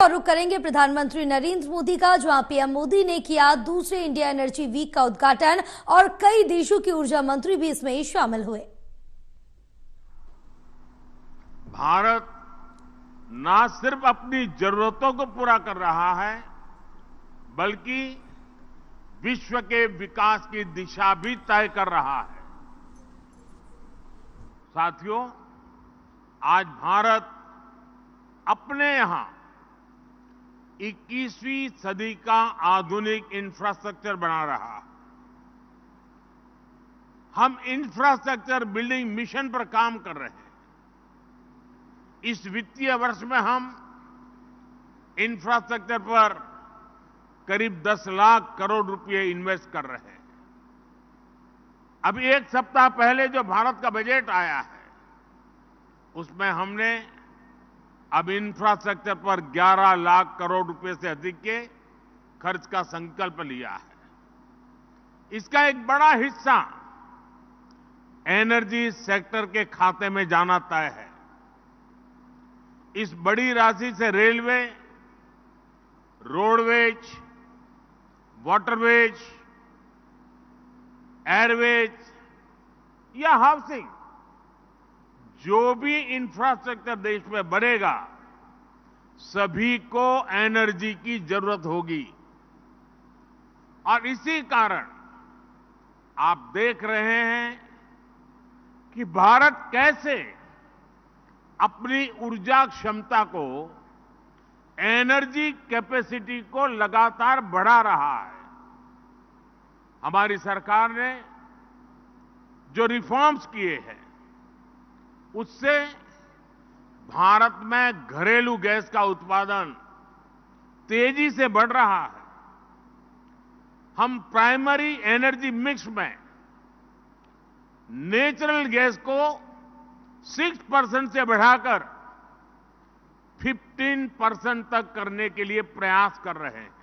और रुख करेंगे प्रधानमंत्री नरेंद्र मोदी का, जहां पीएम मोदी ने किया दूसरे इंडिया एनर्जी वीक का उद्घाटन और कई देशों के ऊर्जा मंत्री भी इसमें शामिल हुए। भारत न सिर्फ अपनी जरूरतों को पूरा कर रहा है, बल्कि विश्व के विकास की दिशा भी तय कर रहा है। साथियों, आज भारत अपने यहां 21वीं सदी का आधुनिक इंफ्रास्ट्रक्चर बना रहा है। हम इंफ्रास्ट्रक्चर बिल्डिंग मिशन पर काम कर रहे हैं। इस वित्तीय वर्ष में हम इंफ्रास्ट्रक्चर पर करीब 10 लाख करोड़ रुपए इन्वेस्ट कर रहे हैं। अभी एक सप्ताह पहले जो भारत का बजट आया है, उसमें हमने अब इंफ्रास्ट्रक्चर पर 11 लाख करोड़ रुपए से अधिक के खर्च का संकल्प लिया है। इसका एक बड़ा हिस्सा एनर्जी सेक्टर के खाते में जाना तय है। इस बड़ी राशि से रेलवे, रोडवेज, वाटरवेज, एयरवेज या हाउसिंग, जो भी इंफ्रास्ट्रक्चर देश में बनेगा, सभी को एनर्जी की जरूरत होगी। और इसी कारण आप देख रहे हैं कि भारत कैसे अपनी ऊर्जा क्षमता को, एनर्जी कैपेसिटी को लगातार बढ़ा रहा है। हमारी सरकार ने जो रिफॉर्म्स किए हैं, उससे भारत में घरेलू गैस का उत्पादन तेजी से बढ़ रहा है। हम प्राइमरी एनर्जी मिक्स में नेचुरल गैस को 6% से बढ़ाकर 15% तक करने के लिए प्रयास कर रहे हैं।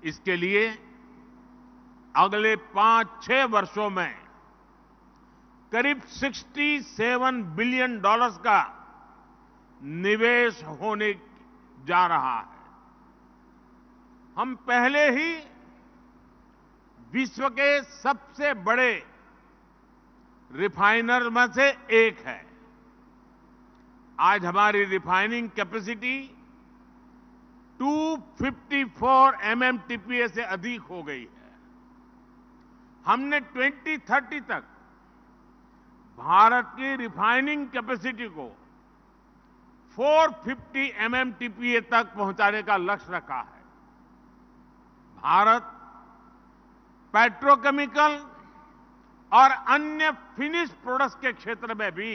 इसके लिए अगले 5-6 वर्षों में करीब $67 बिलियन का निवेश होने जा रहा है। हम पहले ही विश्व के सबसे बड़े रिफाइनर में से एक है। आज हमारी रिफाइनिंग कैपेसिटी 254 MMTPA से अधिक हो गई है। हमने 2030 तक भारत की रिफाइनिंग कैपेसिटी को 450 MMTPA तक पहुंचाने का लक्ष्य रखा है। भारत पेट्रोकेमिकल और अन्य फिनिश प्रोडक्ट्स के क्षेत्र में भी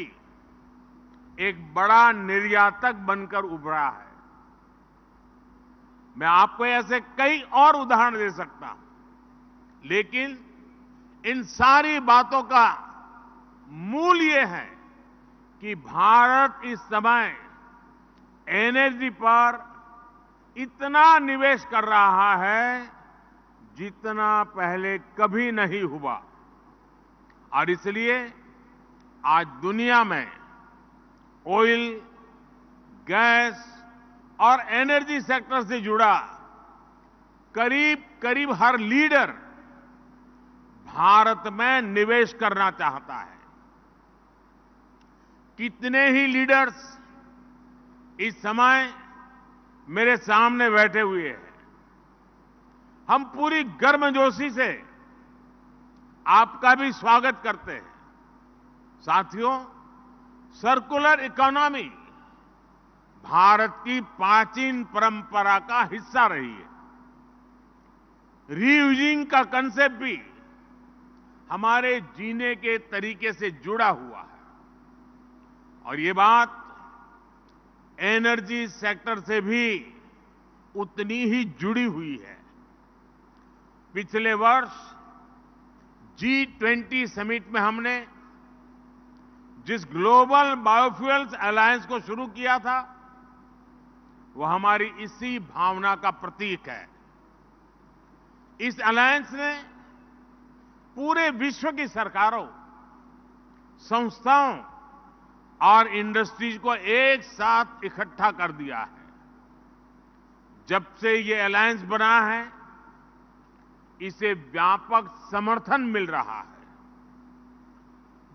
एक बड़ा निर्यातक बनकर उभरा है। मैं आपको ऐसे कई और उदाहरण दे सकता हूं, लेकिन इन सारी बातों का मूल ये है कि भारत इस समय एनर्जी पर इतना निवेश कर रहा है जितना पहले कभी नहीं हुआ। और इसलिए आज दुनिया में ऑयल, गैस और एनर्जी सेक्टर से जुड़ा करीब करीब हर लीडर भारत में निवेश करना चाहता है। कितने ही लीडर्स इस समय मेरे सामने बैठे हुए हैं। हम पूरी गर्मजोशी से आपका भी स्वागत करते हैं। साथियों, सर्कुलर इकोनॉमी भारत की प्राचीन परंपरा का हिस्सा रही है। रीयूजिंग का कंसेप्ट भी हमारे जीने के तरीके से जुड़ा हुआ है। और ये बात एनर्जी सेक्टर से भी उतनी ही जुड़ी हुई है। पिछले वर्ष G20 समिट में हमने जिस ग्लोबल बायोफ्यूल्स अलायंस को शुरू किया था, वह हमारी इसी भावना का प्रतीक है। इस अलायंस ने पूरे विश्व की सरकारों, संस्थाओं और इंडस्ट्रीज को एक साथ इकट्ठा कर दिया है। जब से ये अलायंस बना है, इसे व्यापक समर्थन मिल रहा है।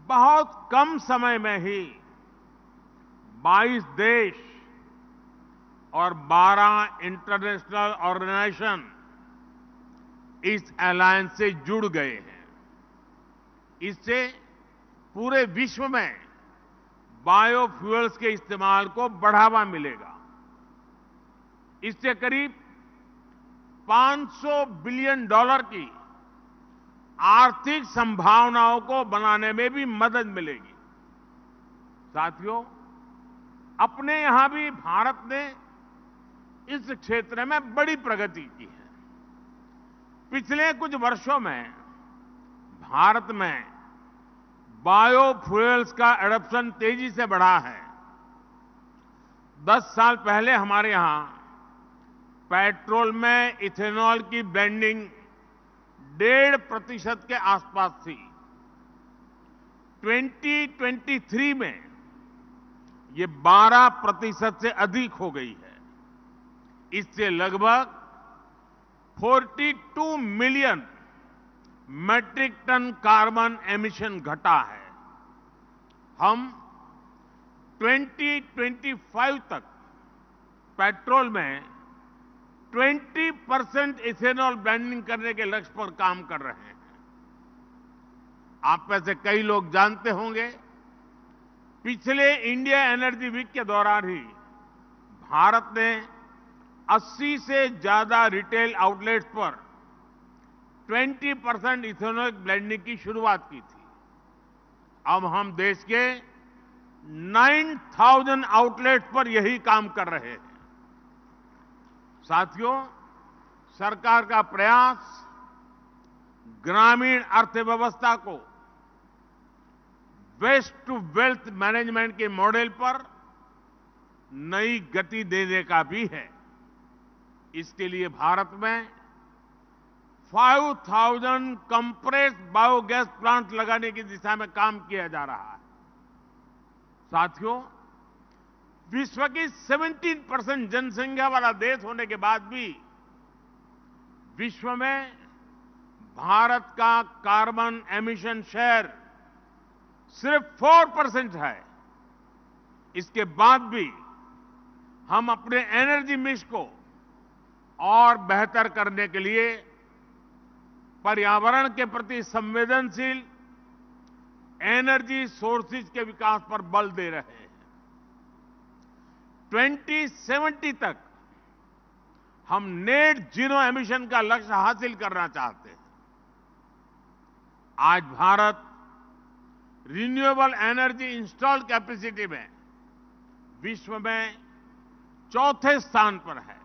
बहुत कम समय में ही 22 देश और 12 इंटरनेशनल ऑर्गेनाइजेशन इस अलायंस से जुड़ गए हैं। इससे पूरे विश्व में बायोफ्यूल्स के इस्तेमाल को बढ़ावा मिलेगा। इससे करीब $500 बिलियन की आर्थिक संभावनाओं को बनाने में भी मदद मिलेगी। साथियों, अपने यहां भी भारत ने इस क्षेत्र में बड़ी प्रगति की है। पिछले कुछ वर्षों में भारत में बायोफ्यूल्स का एडॉप्शन तेजी से बढ़ा है। 10 साल पहले हमारे यहां पेट्रोल में इथेनॉल की ब्लेंडिंग 1.5% के आसपास थी। 2023 में ये 12% से अधिक हो गई है। इससे लगभग 42 million metric ton carbon emission घटा है। हम 2025 तक पेट्रोल में 20% इथेनॉल ब्लेंडिंग करने के लक्ष्य पर काम कर रहे हैं। आप में से कई लोग जानते होंगे, पिछले इंडिया एनर्जी वीक के दौरान ही भारत ने 80 से ज्यादा रिटेल आउटलेट्स पर 20% इथेनॉल ब्लेंडिंग की शुरुआत की थी। अब हम देश के 9,000 आउटलेट्स पर यही काम कर रहे हैं। साथियों, सरकार का प्रयास ग्रामीण अर्थव्यवस्था को वेस्ट टू वेल्थ मैनेजमेंट के मॉडल पर नई गति देने का भी है। इसके लिए भारत में 5,000 कंप्रेस्ड बायोगैस प्लांट लगाने की दिशा में काम किया जा रहा है। साथियों, विश्व की 17% जनसंख्या वाला देश होने के बाद भी विश्व में भारत का कार्बन एमिशन शेयर सिर्फ 4% है। इसके बाद भी हम अपने एनर्जी मिक्स को और बेहतर करने के लिए पर्यावरण के प्रति संवेदनशील एनर्जी सोर्सेज के विकास पर बल दे रहे हैं। 2070 तक हम नेट जीरो एमिशन का लक्ष्य हासिल करना चाहते हैं। आज Bharat renewable energy installed capacity में विश्व में चौथे स्थान पर है।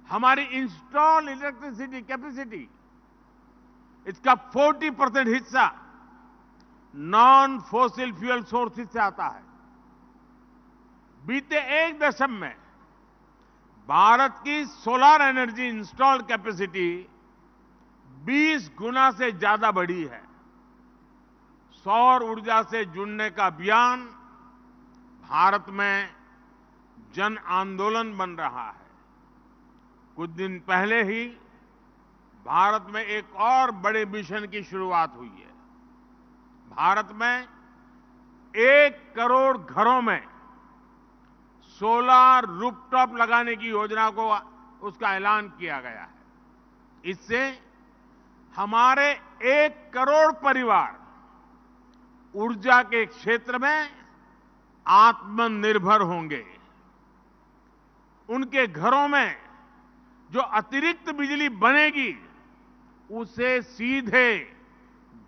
हमारी इंस्टॉल इलेक्ट्रिसिटी कैपेसिटी, इसका 40% हिस्सा नॉन फॉसिल फ्यूल सोर्सेज से आता है। बीते एक दशक में भारत की सोलर एनर्जी इंस्टॉल्ड कैपेसिटी 20 गुना से ज्यादा बढ़ी है। सौर ऊर्जा से जुड़ने का अभियान भारत में जन आंदोलन बन रहा है। कुछ दिन पहले ही भारत में एक और बड़े मिशन की शुरुआत हुई है। भारत में 1 करोड़ घरों में सोलर रूफटॉप लगाने की योजना को उसका ऐलान किया गया है। इससे हमारे 1 करोड़ परिवार ऊर्जा के क्षेत्र में आत्मनिर्भर होंगे। उनके घरों में जो अतिरिक्त बिजली बनेगी, उसे सीधे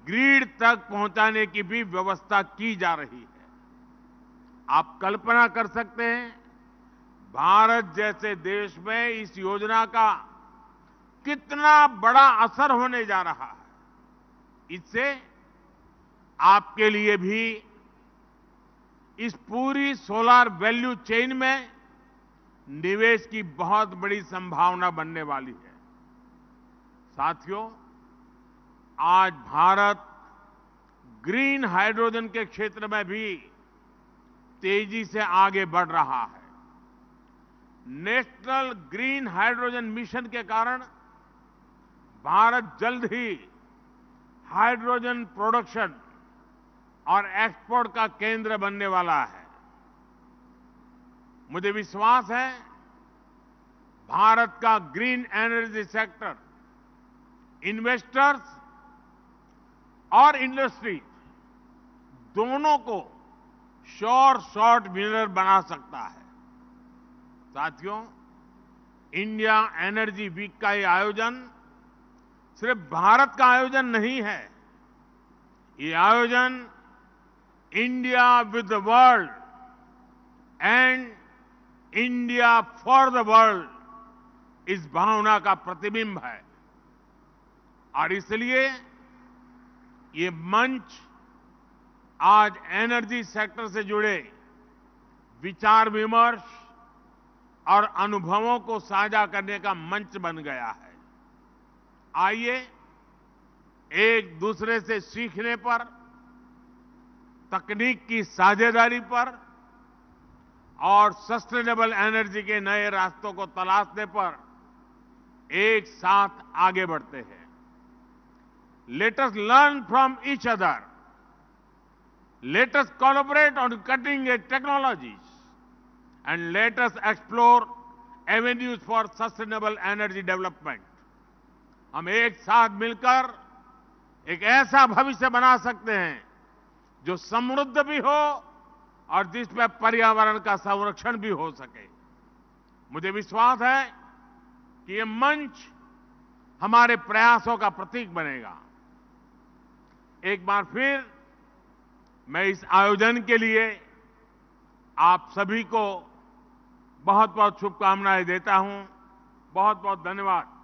ग्रिड तक पहुंचाने की भी व्यवस्था की जा रही है। आप कल्पना कर सकते हैं, भारत जैसे देश में इस योजना का कितना बड़ा असर होने जा रहा है। इससे आपके लिए भी इस पूरी सोलर वैल्यू चेन में निवेश की बहुत बड़ी संभावना बनने वाली है। साथियों, आज भारत ग्रीन हाइड्रोजन के क्षेत्र में भी तेजी से आगे बढ़ रहा है। नेशनल ग्रीन हाइड्रोजन मिशन के कारण भारत जल्द ही हाइड्रोजन प्रोडक्शन और एक्सपोर्ट का केंद्र बनने वाला है। मुझे विश्वास है भारत का ग्रीन एनर्जी सेक्टर इन्वेस्टर्स और इंडस्ट्री दोनों को श्योर शॉर्ट विनर बना सकता है। साथियों, इंडिया एनर्जी वीक का ये आयोजन सिर्फ भारत का आयोजन नहीं है। ये आयोजन India with the world and India for the world इस भावना का प्रतिबिंब है और इसलिए ये मंच आज एनर्जी सेक्टर से जुड़े विचार विमर्श और अनुभवों को साझा करने का मंच बन गया है। आइए एक दूसरे से सीखने पर, तकनीक की साझेदारी पर और सस्टेनेबल एनर्जी के नए रास्तों को तलाशने पर एक साथ आगे बढ़ते हैं। Let us learn from each other, let us collaborate on cutting edge technologies and let us explore avenues for sustainable energy development. हम एक साथ मिलकर एक ऐसा भविष्य बना सकते हैं जो समृद्ध भी हो और जिसमें पर्यावरण का संरक्षण भी हो सके। मुझे विश्वास है कि ये मंच हमारे प्रयासों का प्रतीक बनेगा। एक बार फिर मैं इस आयोजन के लिए आप सभी को बहुत बहुत शुभकामनाएं देता हूं। बहुत बहुत धन्यवाद।